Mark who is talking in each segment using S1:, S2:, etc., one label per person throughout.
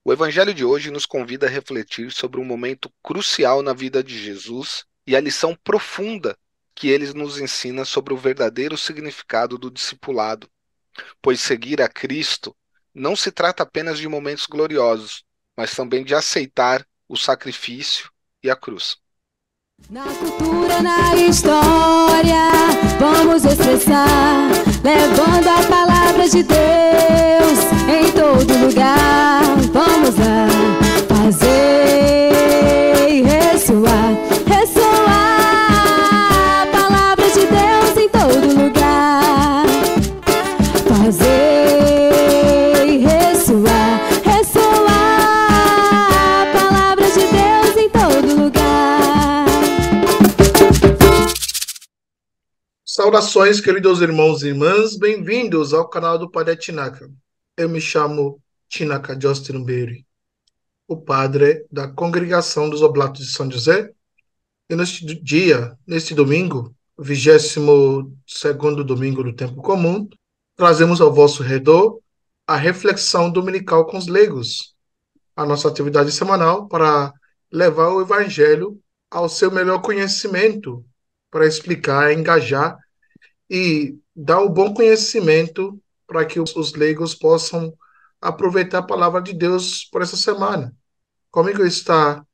S1: O Evangelho de hoje nos convida a refletir sobre um momento crucial na vida de Jesus e a lição profunda que ele nos ensina sobre o verdadeiro significado do discipulado, pois seguir a Cristo não se trata apenas de momentos gloriosos, mas também de aceitar o sacrifício e a cruz.
S2: Na cultura, na história, vamos expressar, levando a palavra de Deus em todo lugar. Vamos lá, fazer e ressoar, ressoar a palavra de Deus em todo lugar. Fazer e ressoar, ressoar a palavra de Deus em todo lugar.
S3: Saudações, queridos irmãos e irmãs, bem-vindos ao canal do Padre Tinaka. Eu me chamo Tinaka Justin Berry, o padre da Congregação dos Oblatos de São José, e neste domingo, 22º domingo do Tempo Comum, trazemos ao vosso redor a reflexão dominical com os leigos, a nossa atividade semanal para levar o Evangelho ao seu melhor conhecimento, para explicar, engajar e dar o bom conhecimento para que os leigos possam aproveitar a palavra de Deus por essa semana. Comigo está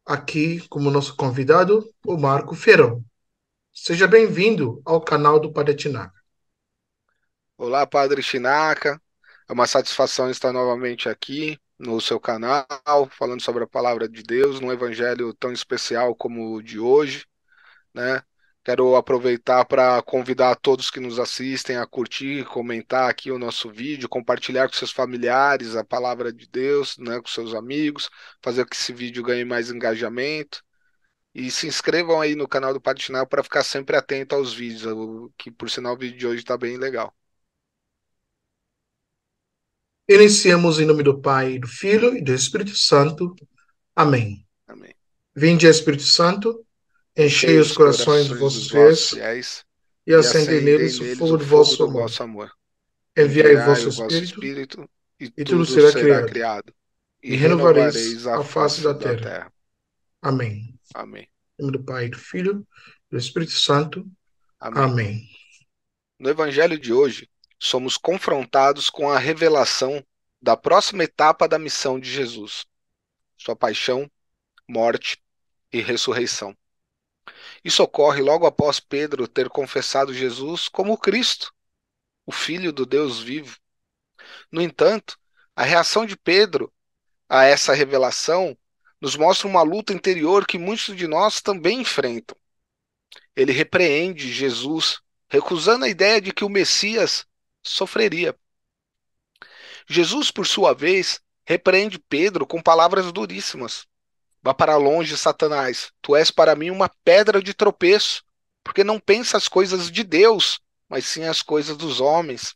S3: aqui como nosso convidado o Marco Feirão. Seja bem-vindo ao canal do Padre Tinaka.
S1: Olá, Padre Chinaka. É uma satisfação estar novamente aqui no seu canal, falando sobre a palavra de Deus, num evangelho tão especial como o de hoje, né? Quero aproveitar para convidar a todos que nos assistem a curtir, comentar aqui o nosso vídeo, compartilhar com seus familiares a palavra de Deus, né, com seus amigos, fazer que esse vídeo ganhe mais engajamento. E se inscrevam aí no canal do Padre Chinaka para ficar sempre atento aos vídeos, que por sinal o vídeo de hoje está bem legal.
S3: Iniciamos em nome do Pai, do Filho e do Espírito Santo. Amém.
S1: Amém.
S3: Vinde, Espírito Santo, enchei os corações dos vossos fiéis e acendei neles o fogo do vosso amor. Enviai o vosso Espírito e tudo será criado, e renovareis a face da terra. Amém.
S1: Amém.
S3: Em nome do Pai, do Filho e do Espírito Santo.
S1: Amém.
S3: Amém.
S1: No Evangelho de hoje, somos confrontados com a revelação da próxima etapa da missão de Jesus, sua paixão, morte e ressurreição. Isso ocorre logo após Pedro ter confessado Jesus como Cristo, o Filho do Deus vivo. No entanto, a reação de Pedro a essa revelação nos mostra uma luta interior que muitos de nós também enfrentam. Ele repreende Jesus, recusando a ideia de que o Messias sofreria. Jesus, por sua vez, repreende Pedro com palavras duríssimas. Vá para longe, Satanás. Tu és para mim uma pedra de tropeço, porque não pensa as coisas de Deus, mas sim as coisas dos homens.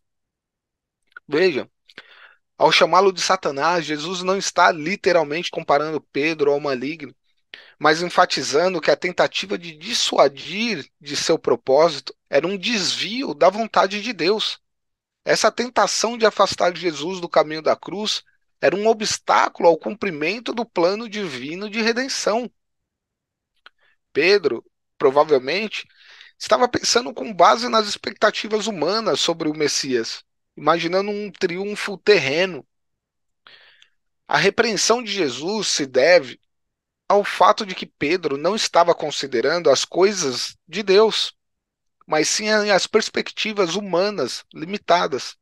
S1: Veja, ao chamá-lo de Satanás, Jesus não está literalmente comparando Pedro ao maligno, mas enfatizando que a tentativa de dissuadir de seu propósito era um desvio da vontade de Deus. Essa tentação de afastar Jesus do caminho da cruz era um obstáculo ao cumprimento do plano divino de redenção. Pedro, provavelmente, estava pensando com base nas expectativas humanas sobre o Messias, imaginando um triunfo terreno. A repreensão de Jesus se deve ao fato de que Pedro não estava considerando as coisas de Deus, mas sim as perspectivas humanas limitadas.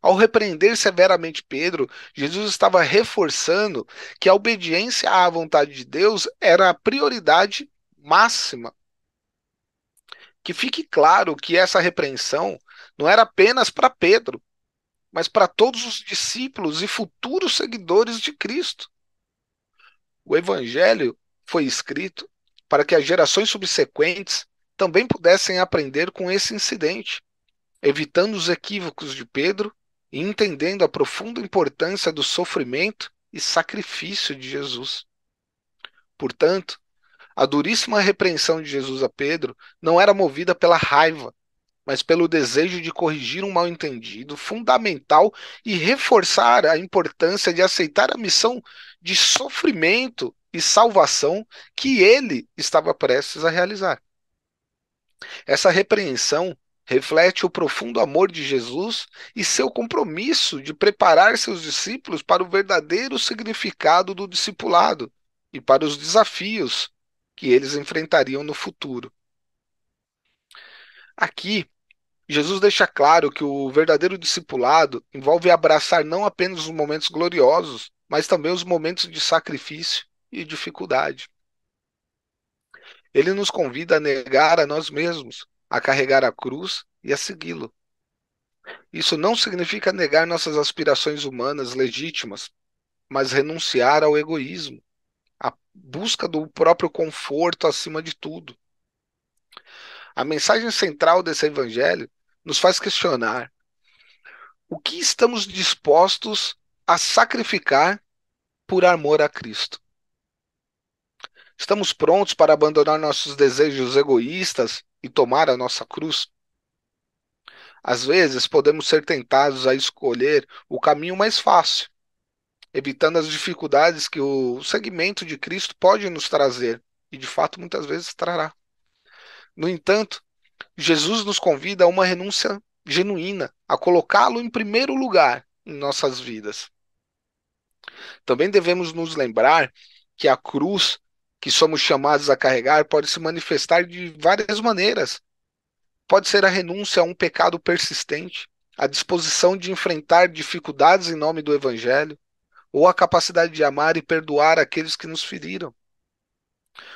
S1: Ao repreender severamente Pedro, Jesus estava reforçando que a obediência à vontade de Deus era a prioridade máxima. Que fique claro que essa repreensão não era apenas para Pedro, mas para todos os discípulos e futuros seguidores de Cristo. O Evangelho foi escrito para que as gerações subsequentes também pudessem aprender com esse incidente, evitando os equívocos de Pedro e entendendo a profunda importância do sofrimento e sacrifício de Jesus. Portanto, a duríssima repreensão de Jesus a Pedro não era movida pela raiva, mas pelo desejo de corrigir um mal-entendido fundamental e reforçar a importância de aceitar a missão de sofrimento e salvação que ele estava prestes a realizar. Essa repreensão reflete o profundo amor de Jesus e seu compromisso de preparar seus discípulos para o verdadeiro significado do discipulado e para os desafios que eles enfrentariam no futuro. Aqui, Jesus deixa claro que o verdadeiro discipulado envolve abraçar não apenas os momentos gloriosos, mas também os momentos de sacrifício e dificuldade. Ele nos convida a negar a nós mesmos, a carregar a cruz e a segui-lo. Isso não significa negar nossas aspirações humanas legítimas, mas renunciar ao egoísmo, à busca do próprio conforto acima de tudo. A mensagem central desse evangelho nos faz questionar o que estamos dispostos a sacrificar por amor a Cristo. Estamos prontos para abandonar nossos desejos egoístas e tomar a nossa cruz? Às vezes, podemos ser tentados a escolher o caminho mais fácil, evitando as dificuldades que o seguimento de Cristo pode nos trazer, e de fato muitas vezes trará. No entanto, Jesus nos convida a uma renúncia genuína, a colocá-lo em primeiro lugar em nossas vidas. Também devemos nos lembrar que a cruz que somos chamados a carregar pode se manifestar de várias maneiras. Pode ser a renúncia a um pecado persistente, a disposição de enfrentar dificuldades em nome do Evangelho, ou a capacidade de amar e perdoar aqueles que nos feriram.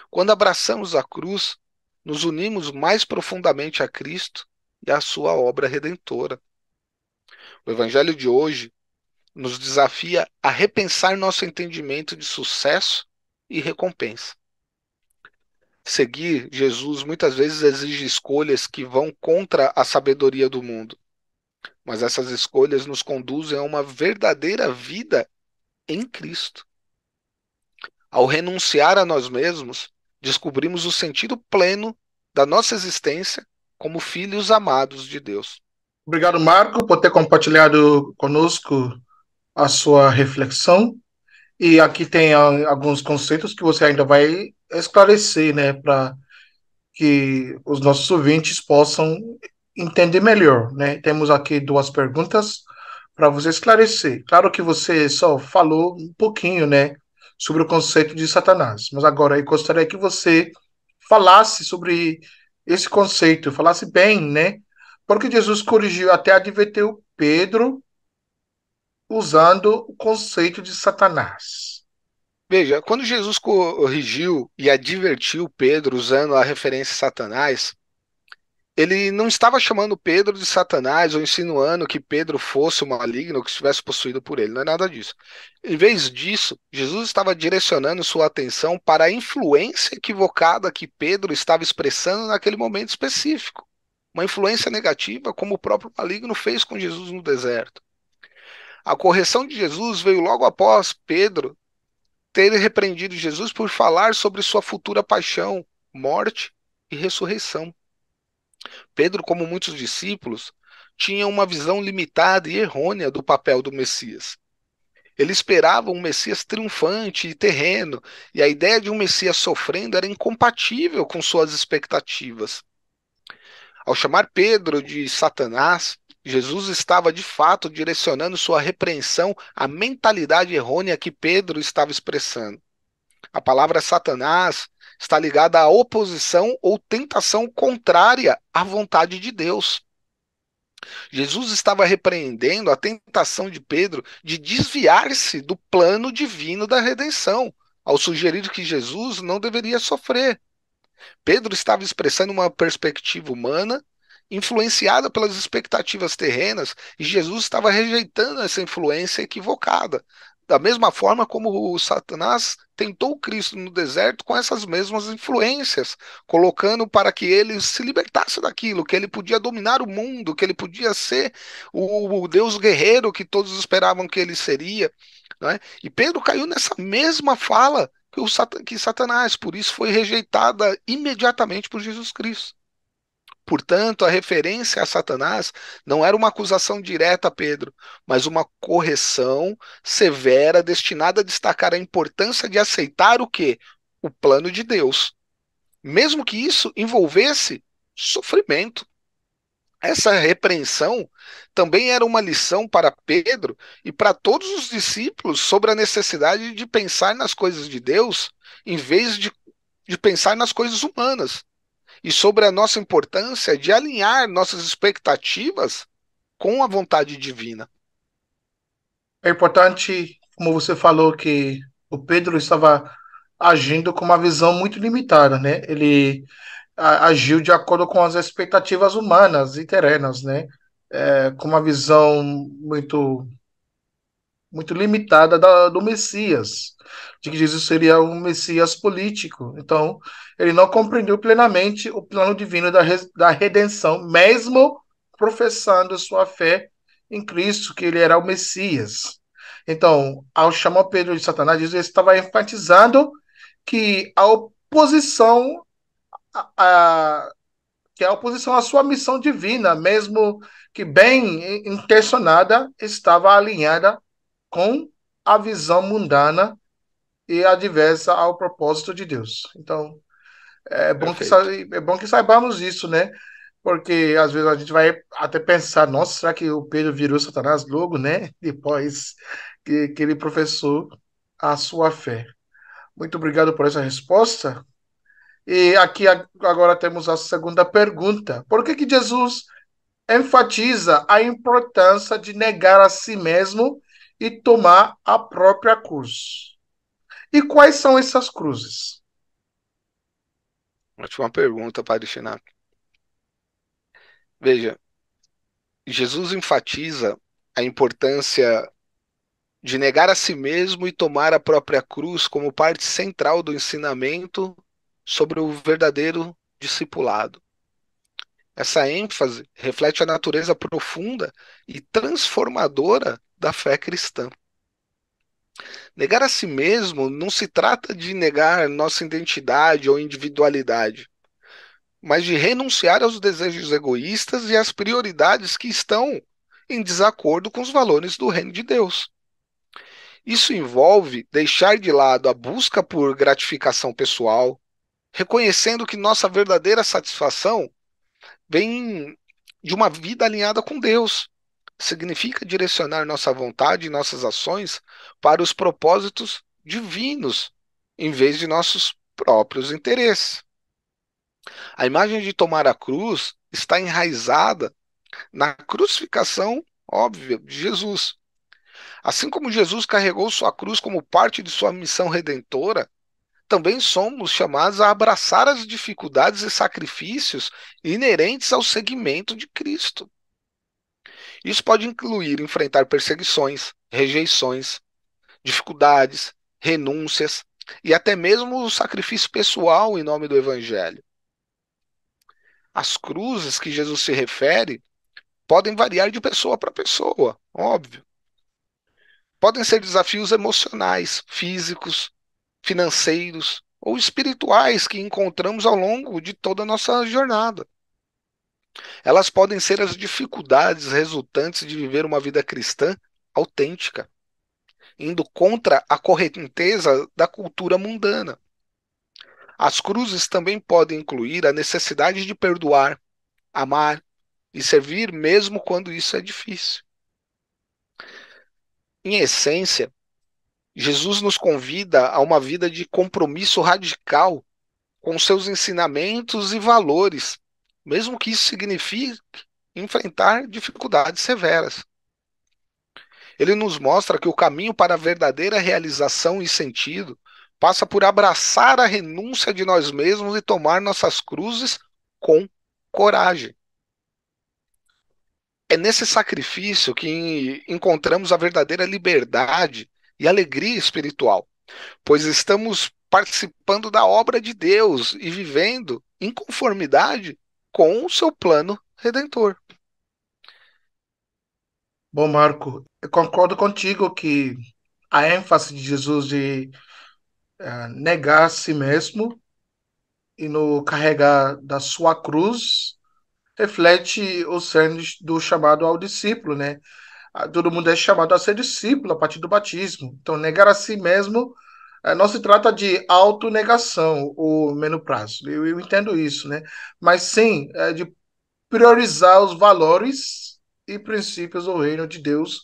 S1: Quando abraçamos a cruz, nos unimos mais profundamente a Cristo e à sua obra redentora. O Evangelho de hoje nos desafia a repensar nosso entendimento de sucesso e recompensa. Seguir Jesus muitas vezes exige escolhas que vão contra a sabedoria do mundo, mas essas escolhas nos conduzem a uma verdadeira vida em Cristo. Ao renunciar a nós mesmos, descobrimos o sentido pleno da nossa existência como filhos amados de Deus.
S3: Obrigado, Marco, por ter compartilhado conosco a sua reflexão. E aqui tem alguns conceitos que você ainda vai esclarecer, né, para que os nossos ouvintes possam entender melhor, né? Temos aqui duas perguntas para você esclarecer. Claro que você só falou um pouquinho, né, sobre o conceito de Satanás, mas agora eu gostaria que você falasse sobre esse conceito, falasse bem, né? Porque Jesus corrigiu, até advertiu Pedro usando o conceito de Satanás.
S1: Veja, quando Jesus corrigiu e advertiu Pedro usando a referência Satanás, ele não estava chamando Pedro de Satanás ou insinuando que Pedro fosse o maligno ou que estivesse possuído por ele, não é nada disso. Em vez disso, Jesus estava direcionando sua atenção para a influência equivocada que Pedro estava expressando naquele momento específico. Uma influência negativa, como o próprio maligno fez com Jesus no deserto. A correção de Jesus veio logo após Pedro ter repreendido Jesus por falar sobre sua futura paixão, morte e ressurreição. Pedro, como muitos discípulos, tinha uma visão limitada e errônea do papel do Messias. Ele esperava um Messias triunfante e terreno, e a ideia de um Messias sofrendo era incompatível com suas expectativas. Ao chamar Pedro de Satanás, Jesus estava de fato direcionando sua repreensão à mentalidade errônea que Pedro estava expressando. A palavra Satanás está ligada à oposição ou tentação contrária à vontade de Deus. Jesus estava repreendendo a tentação de Pedro de desviar-se do plano divino da redenção, ao sugerir que Jesus não deveria sofrer. Pedro estava expressando uma perspectiva humana, influenciada pelas expectativas terrenas, e Jesus estava rejeitando essa influência equivocada. Da mesma forma como o Satanás tentou Cristo no deserto com essas mesmas influências, colocando para que ele se libertasse daquilo, que ele podia dominar o mundo, que ele podia ser o Deus guerreiro que todos esperavam que ele seria, né? E Pedro caiu nessa mesma fala que Satanás, por isso foi rejeitada imediatamente por Jesus Cristo. Portanto, a referência a Satanás não era uma acusação direta a Pedro, mas uma correção severa destinada a destacar a importância de aceitar o quê? O plano de Deus, mesmo que isso envolvesse sofrimento. Essa repreensão também era uma lição para Pedro e para todos os discípulos sobre a necessidade de pensar nas coisas de Deus em vez de pensar nas coisas humanas, e sobre a nossa importância de alinhar nossas expectativas com a vontade divina.
S3: É importante, como você falou, que o Pedro estava agindo com uma visão muito limitada, né? Ele agiu de acordo com as expectativas humanas e terrenas, né? Com uma visão muito limitada do Messias, de que Jesus seria um Messias político. Então, ele não compreendeu plenamente o plano divino da redenção, mesmo professando sua fé em Cristo, que ele era o Messias. Então, ao chamar Pedro de Satanás, Jesus estava enfatizando que a oposição a, que a oposição à sua missão divina, mesmo que bem intencionada, estava alinhada com a visão mundana e adversa ao propósito de Deus. Então,
S1: Perfeito.
S3: é bom que saibamos isso, né? Porque às vezes a gente vai até pensar, nossa, será que o Pedro virou Satanás logo, né? Depois que ele professou a sua fé. Muito obrigado por essa resposta. E aqui agora temos a segunda pergunta. Por que que Jesus enfatiza a importância de negar a si mesmo e tomar a própria cruz? E quais são essas cruzes?
S1: Ótima pergunta, Padre Chinac. Veja, Jesus enfatiza a importância de negar a si mesmo e tomar a própria cruz como parte central do ensinamento sobre o verdadeiro discipulado. Essa ênfase reflete a natureza profunda e transformadora da fé cristã. Negar a si mesmo não se trata de negar nossa identidade ou individualidade, mas de renunciar aos desejos egoístas e às prioridades que estão em desacordo com os valores do reino de Deus. Isso envolve deixar de lado a busca por gratificação pessoal, reconhecendo que nossa verdadeira satisfação vem de uma vida alinhada com Deus. Significa direcionar nossa vontade e nossas ações para os propósitos divinos, em vez de nossos próprios interesses. A imagem de tomar a cruz está enraizada na crucificação óbvia de Jesus. Assim como Jesus carregou sua cruz como parte de sua missão redentora, também somos chamados a abraçar as dificuldades e sacrifícios inerentes ao seguimento de Cristo. Isso pode incluir enfrentar perseguições, rejeições, dificuldades, renúncias e até mesmo o sacrifício pessoal em nome do Evangelho. As cruzes que Jesus se refere podem variar de pessoa para pessoa, óbvio. Podem ser desafios emocionais, físicos, financeiros ou espirituais que encontramos ao longo de toda a nossa jornada. Elas podem ser as dificuldades resultantes de viver uma vida cristã autêntica, indo contra a correnteza da cultura mundana. As cruzes também podem incluir a necessidade de perdoar, amar e servir mesmo quando isso é difícil. Em essência, Jesus nos convida a uma vida de compromisso radical com seus ensinamentos e valores, mesmo que isso signifique enfrentar dificuldades severas. Ele nos mostra que o caminho para a verdadeira realização e sentido passa por abraçar a renúncia de nós mesmos e tomar nossas cruzes com coragem. É nesse sacrifício que encontramos a verdadeira liberdade e alegria espiritual, pois estamos participando da obra de Deus e vivendo em conformidade com o seu plano redentor.
S3: Bom, Marco, eu concordo contigo que a ênfase de Jesus de negar a si mesmo e no carregar da sua cruz reflete o cerne do chamado ao discípulo, né? Todo mundo é chamado a ser discípulo a partir do batismo. Então, negar a si mesmo não se trata de autonegação ou menoprázo. Eu entendo isso, né? Mas sim, de priorizar os valores e princípios do reino de Deus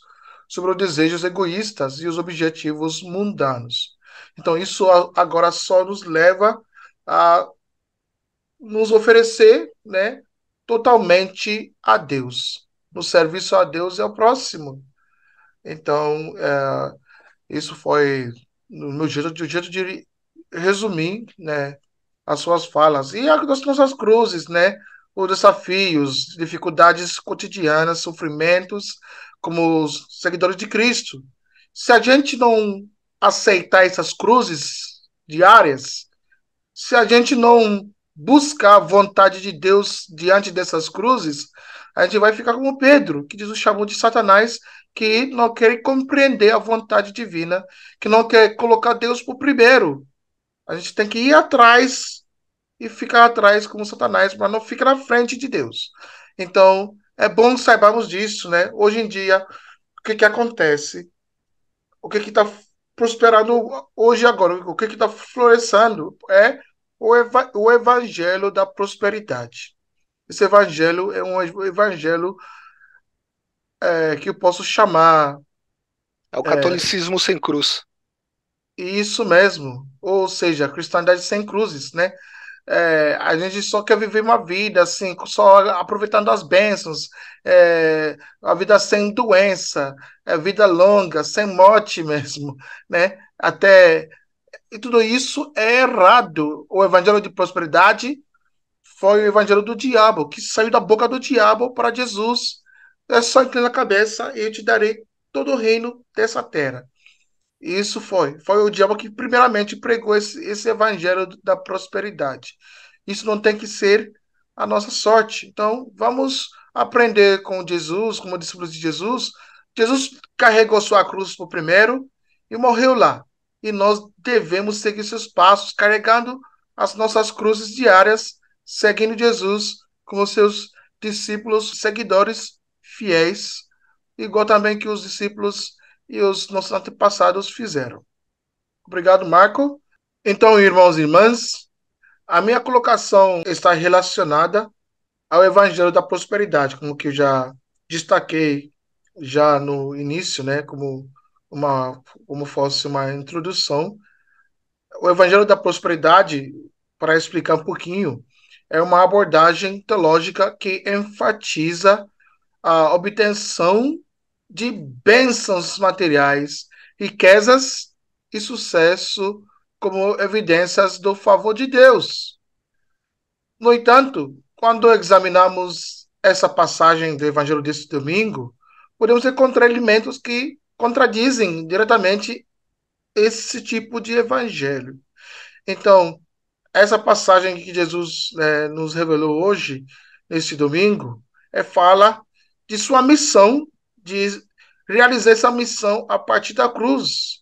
S3: sobre os desejos egoístas e os objetivos mundanos. Então, isso agora só nos leva a nos oferecer, né, totalmente a Deus, no serviço a Deus e ao próximo. Então, isso foi no meu jeito de resumir, né, as suas falas e as nossas cruzes, né, os desafios, dificuldades cotidianas, sofrimentos, como os seguidores de Cristo. Se a gente não aceitar essas cruzes diárias, se a gente não buscar a vontade de Deus diante dessas cruzes, a gente vai ficar como Pedro, que Jesus chamou de Satanás, que não quer compreender a vontade divina, que não quer colocar Deus por primeiro. A gente tem que ir atrás e ficar atrás como Satanás, para não ficar na frente de Deus. Então, é bom que saibamos disso, né? Hoje em dia, o que que acontece? O que está prosperando hoje agora? O que está florescendo é o evangelho da prosperidade. Esse evangelho é um evangelho que eu posso chamar
S1: É o catolicismo sem cruz.
S3: isso mesmo, ou seja, a cristandade sem cruzes, né? A gente só quer viver uma vida assim, só aproveitando as bênçãos, a vida sem doença, vida longa, sem morte mesmo, né? Até e tudo isso é errado. O evangelho de prosperidade foi o evangelho do diabo, que saiu da boca do diabo para Jesus. É só inclinar a cabeça e eu te darei todo o reino dessa terra. Isso foi o diabo que primeiramente pregou esse evangelho da prosperidade. Isso não tem que ser a nossa sorte. Então, vamos aprender com Jesus, como discípulos de Jesus. Jesus carregou sua cruz por primeiro e morreu lá. E nós devemos seguir seus passos, carregando as nossas cruzes diárias, seguindo Jesus como seus discípulos, seguidores fiéis, igual também que os discípulos e os nossos antepassados fizeram. Obrigado, Marco. Então, irmãos e irmãs, a minha colocação está relacionada ao Evangelho da Prosperidade, como que eu já destaquei já no início, né, como fosse uma introdução. O Evangelho da Prosperidade, para explicar um pouquinho, é uma abordagem teológica que enfatiza a obtenção de bênçãos materiais, riquezas e sucesso como evidências do favor de Deus. No entanto, quando examinamos essa passagem do Evangelho deste domingo, podemos encontrar elementos que contradizem diretamente esse tipo de evangelho. Então, essa passagem que Jesus nos revelou hoje, neste domingo, fala de sua missão, de realizar essa missão a partir da cruz.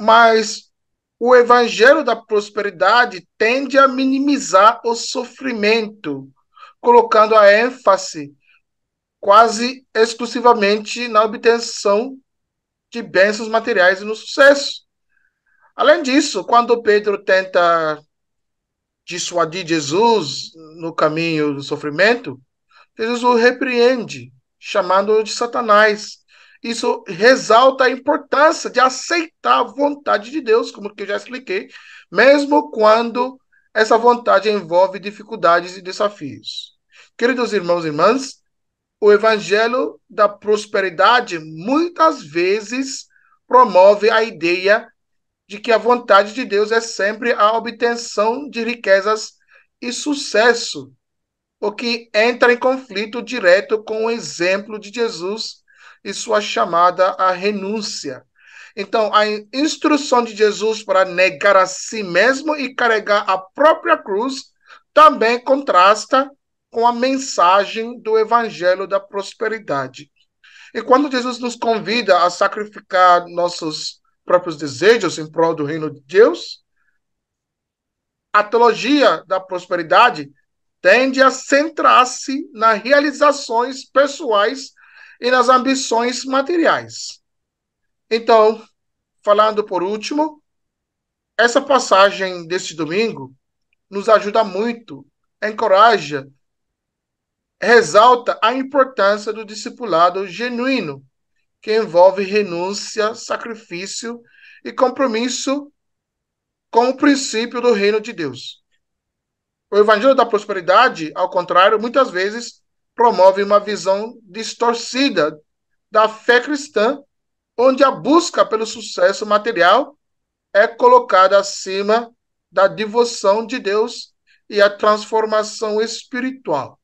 S3: Mas o evangelho da prosperidade tende a minimizar o sofrimento, colocando a ênfase quase exclusivamente na obtenção de bênçãos materiais e no sucesso. Além disso, quando Pedro tenta dissuadir Jesus no caminho do sofrimento, Jesus o repreende, chamando-o de Satanás. Isso ressalta a importância de aceitar a vontade de Deus, como que eu já expliquei, mesmo quando essa vontade envolve dificuldades e desafios. Queridos irmãos e irmãs, o evangelho da prosperidade muitas vezes promove a ideia de que a vontade de Deus é sempre a obtenção de riquezas e sucesso, o que entra em conflito direto com o exemplo de Jesus e sua chamada à renúncia. Então, a instrução de Jesus para negar a si mesmo e carregar a própria cruz também contrasta com a mensagem do evangelho da prosperidade. E quando Jesus nos convida a sacrificar nossos próprios desejos em prol do reino de Deus, a teologia da prosperidade tende a centrar-se nas realizações pessoais e nas ambições materiais. Então, falando por último, essa passagem deste domingo nos ajuda muito, encoraja, resalta a importância do discipulado genuíno, que envolve renúncia, sacrifício e compromisso com o princípio do reino de Deus. O evangelho da prosperidade, ao contrário, muitas vezes promove uma visão distorcida da fé cristã, onde a busca pelo sucesso material é colocada acima da devoção de Deus e a transformação espiritual.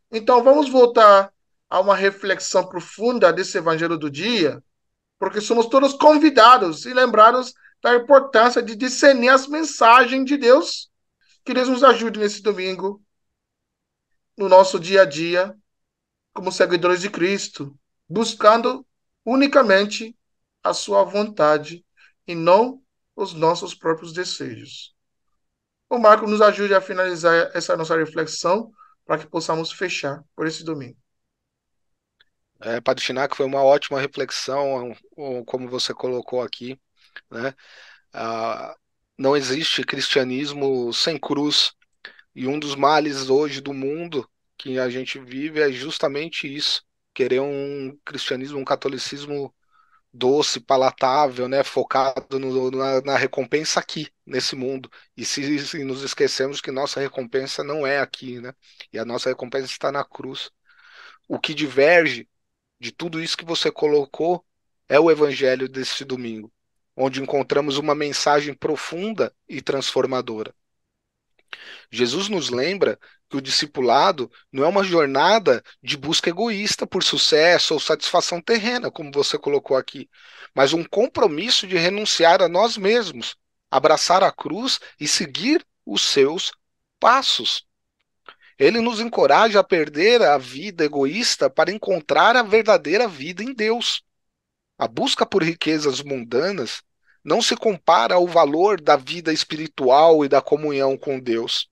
S3: Então, vamos voltar a uma reflexão profunda desse evangelho do dia, porque somos todos convidados e lembrados da importância de discernir as mensagens de Deus. Que Deus nos ajude nesse domingo, no nosso dia a dia, como seguidores de Cristo, buscando unicamente a sua vontade e não os nossos próprios desejos. O Marco nos ajude a finalizar essa nossa reflexão para que possamos fechar por esse domingo.
S1: Padre Chinac, foi uma ótima reflexão, como você colocou aqui, né? Ah, não existe cristianismo sem cruz, e um dos males hoje do mundo que a gente vive é justamente isso, querer um cristianismo, um catolicismo doce, palatável, né, focado na recompensa aqui, nesse mundo. E se nos esquecemos que nossa recompensa não é aqui, né? E a nossa recompensa está na cruz. O que diverge de tudo isso que você colocou é o evangelho deste domingo, onde encontramos uma mensagem profunda e transformadora. Jesus nos lembra que o discipulado não é uma jornada de busca egoísta por sucesso ou satisfação terrena, como você colocou aqui, mas um compromisso de renunciar a nós mesmos, abraçar a cruz e seguir os seus passos. Ele nos encoraja a perder a vida egoísta para encontrar a verdadeira vida em Deus. A busca por riquezas mundanas não se compara ao valor da vida espiritual e da comunhão com Deus.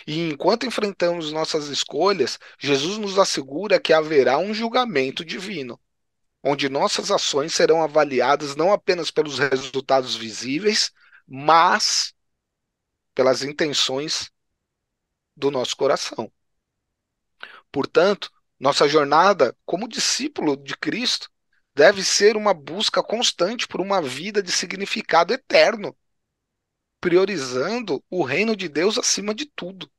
S1: E enquanto enfrentamos nossas escolhas, Jesus nos assegura que haverá um julgamento divino, onde nossas ações serão avaliadas não apenas pelos resultados visíveis, mas pelas intenções do nosso coração. Portanto, nossa jornada como discípulo de Cristo deve ser uma busca constante por uma vida de significado eterno, priorizando o reino de Deus acima de tudo.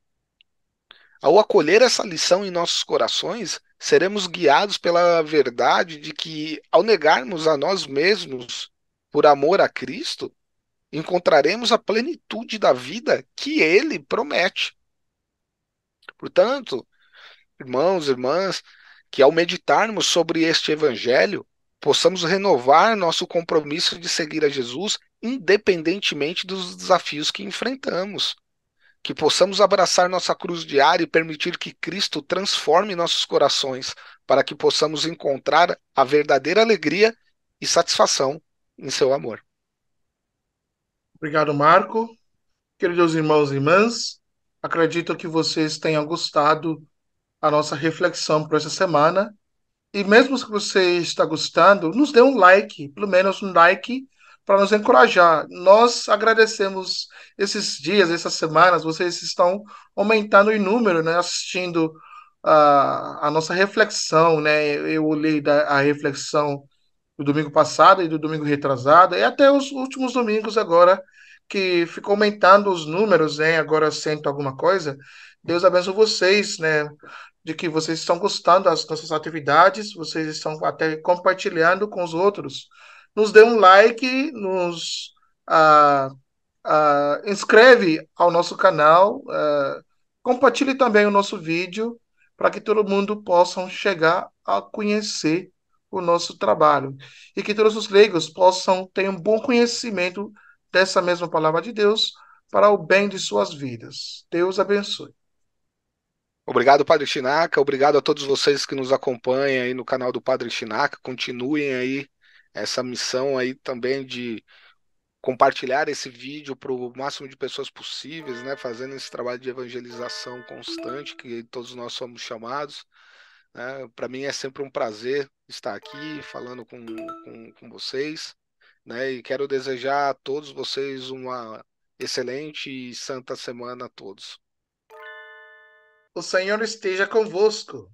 S1: Ao acolher essa lição em nossos corações, seremos guiados pela verdade de que, ao negarmos a nós mesmos por amor a Cristo, encontraremos a plenitude da vida que Ele promete. Portanto, irmãos e irmãs, que ao meditarmos sobre este Evangelho, possamos renovar nosso compromisso de seguir a Jesus, independentemente dos desafios que enfrentamos. Que possamos abraçar nossa cruz diária e permitir que Cristo transforme nossos corações, para que possamos encontrar a verdadeira alegria e satisfação em seu amor.
S3: Obrigado, Marco. Queridos irmãos e irmãs, acredito que vocês tenham gostado da nossa reflexão por essa semana. E mesmo que você está gostando, nos dê um like, pelo menos um like, para nos encorajar. Nós agradecemos esses dias, essas semanas, vocês estão aumentando em número, né, assistindo a nossa reflexão, né? Eu olhei a reflexão do domingo passado e do domingo retrasado, e até os últimos domingos agora, que ficou aumentando os números, né? Agora cento alguma coisa. Deus abençoe vocês, né? De que vocês estão gostando das nossas atividades, vocês estão até compartilhando com os outros. Nos dê um like, nos inscreve ao nosso canal, compartilhe também o nosso vídeo para que todo mundo possa chegar a conhecer o nosso trabalho e que todos os leigos possam ter um bom conhecimento dessa mesma palavra de Deus para o bem de suas vidas. Deus abençoe.
S1: Obrigado, Padre Chinaca. Obrigado a todos vocês que nos acompanham aí no canal do Padre Chinaca. Continuem aí essa missão aí também de compartilhar esse vídeo para o máximo de pessoas possíveis, né, fazendo esse trabalho de evangelização constante que todos nós somos chamados. Né? Para mim é sempre um prazer estar aqui falando com vocês, né, e quero desejar a todos vocês uma excelente e santa semana a todos.
S3: O Senhor esteja convosco.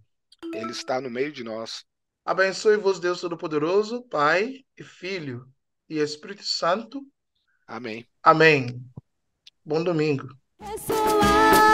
S1: Ele está no meio de nós.
S3: Abençoe-vos, Deus Todo-Poderoso, Pai e Filho e Espírito Santo.
S1: Amém.
S3: Amém. Bom domingo.
S2: Ressoar.